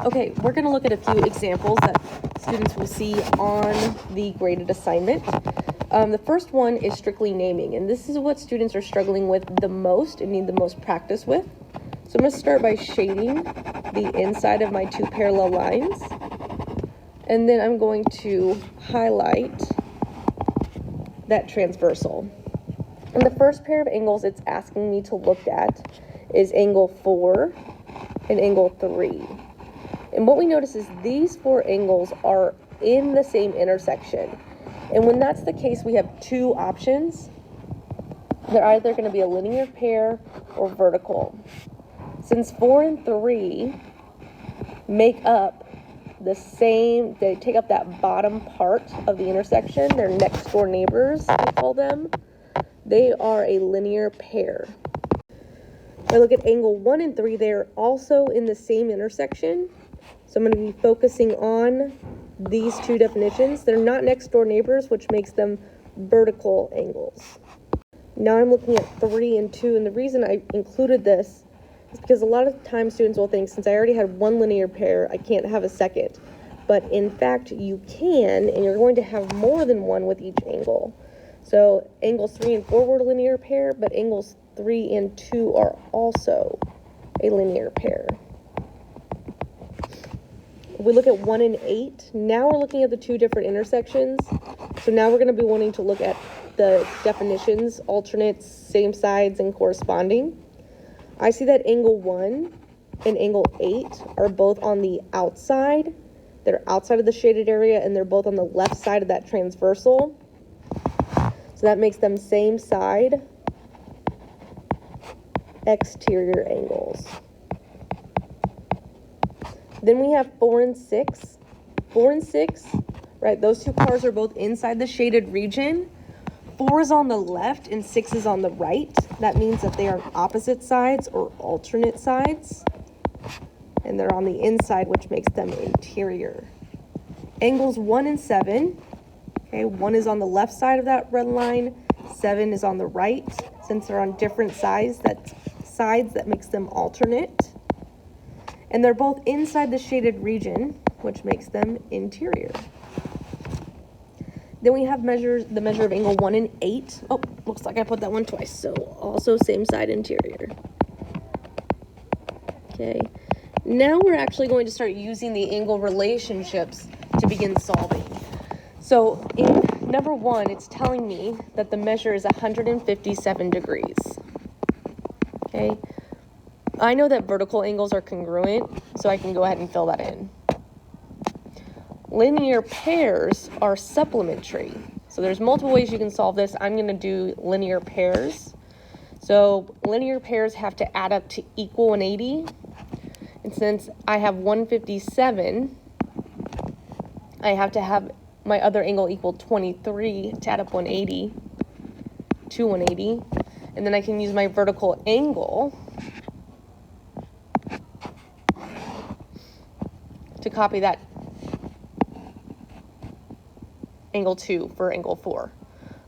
Okay, we're going to look at a few examples that students will see on the graded assignment. The first one is strictly naming, and this is what students are struggling with the most and need the most practice with. So I'm going to start by shading the inside of my two parallel lines, and then I'm going to highlight that transversal. And the first pair of angles it's asking me to look at is angle 4 and angle 3. And what we notice is these four angles are in the same intersection. And when that's the case, we have two options. They're either going to be a linear pair or vertical. Since 4 and 3 make up the same, they take up that bottom part of the intersection, they're next door neighbors, we call them. They are a linear pair. If I look at angle 1 and 3, they're also in the same intersection. So I'm going to be focusing on these two definitions. They're not next door neighbors, which makes them vertical angles. Now I'm looking at 3 and 2, and the reason I included this is because a lot of times students will think, since I already had one linear pair, I can't have a second. But in fact, you can, and you're going to have more than one with each angle. So angles 3 and 4 were a linear pair, but angles 3 and 2 are also a linear pair. If we look at 1 and 8, now we're looking at the two different intersections. So now we're going to be wanting to look at the definitions, alternates, same sides, and corresponding. I see that angle 1 and angle 8 are both on the outside. They're outside of the shaded area, and they're both on the left side of that transversal. So that makes them same side exterior angles. Then we have 4 and 6. 4 and 6, right? Those two cars are both inside the shaded region. 4 is on the left and 6 is on the right. That means that they are opposite sides or alternate sides. And they're on the inside, which makes them interior. Angles 1 and 7. Okay, 1 is on the left side of that red line. 7 is on the right. Since they're on different sides, that makes them alternate. And they're both inside the shaded region, which makes them interior. Then we have the measure of angle 1 and 8. Oh, looks like I put that one twice. So also same side interior. Okay. Now we're actually going to start using the angle relationships to begin solving. So in number 1, it's telling me that the measure is 157 degrees. Okay. I know that vertical angles are congruent, so I can go ahead and fill that in. Linear pairs are supplementary. So there's multiple ways you can solve this. I'm going to do linear pairs. So linear pairs have to add up to equal 180. And since I have 157, I have to have my other angle equal 23 to add up 180 to 180. And then I can use my vertical angle to copy that angle 2 for angle 4.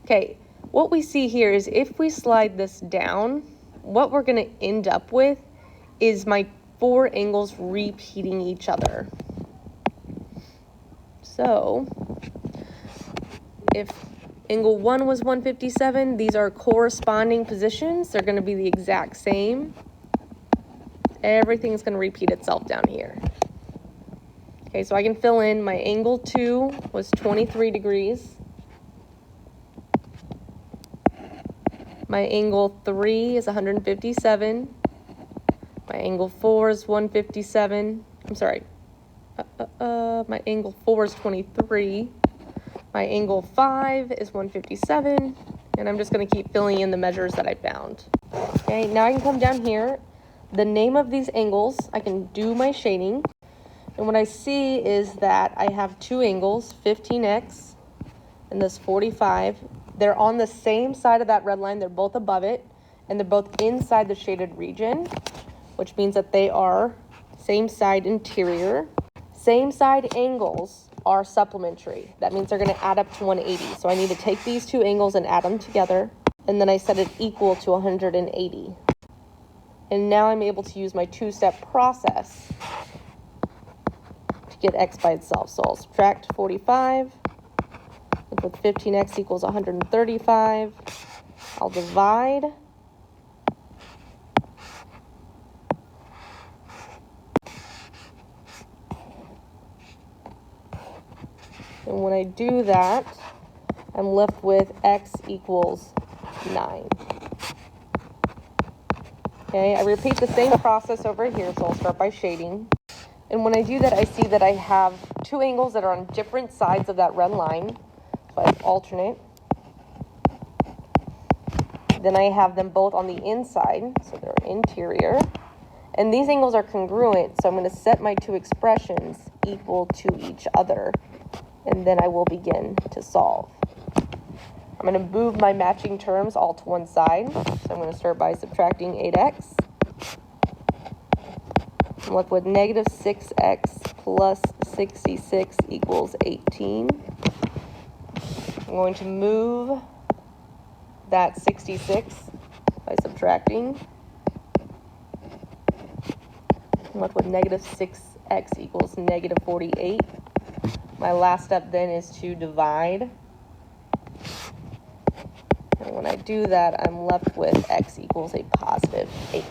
Okay, what we see here is if we slide this down, what we're going to end up with is my 4 angles repeating each other. So if angle 1 was 157, these are corresponding positions. They're going to be the exact same. Everything's going to repeat itself down here. Okay, so I can fill in my angle 2 was 23 degrees. My angle 3 is 157. My angle 4 is 157. I'm sorry. My angle 4 is 23. My angle 5 is 157. And I'm just going to keep filling in the measures that I found. Okay, now I can come down here. The name of these angles, I can do my shading. And what I see is that I have two angles, 15x and this 45. They're on the same side of that red line. They're both above it, and they're both inside the shaded region, which means that they are same side interior. Same side angles are supplementary. That means they're going to add up to 180. So I need to take these two angles and add them together, and then I set it equal to 180. And now I'm able to use my two-step process get x by itself. So I'll subtract 45. With 15x equals 135. I'll divide. And when I do that, I'm left with x equals 9. Okay, I repeat the same process over here, so I'll start by shading. And when I do that, I see that I have two angles that are on different sides of that red line. So I alternate. Then I have them both on the inside, so they're interior. And these angles are congruent, so I'm going to set my two expressions equal to each other. And then I will begin to solve. I'm going to move my matching terms all to one side. So I'm going to start by subtracting 8x. I'm left with negative 6x plus 66 equals 18. I'm going to move that 66 by subtracting. I'm left with negative 6x equals negative 48. My last step then is to divide. And when I do that, I'm left with x equals a positive 8.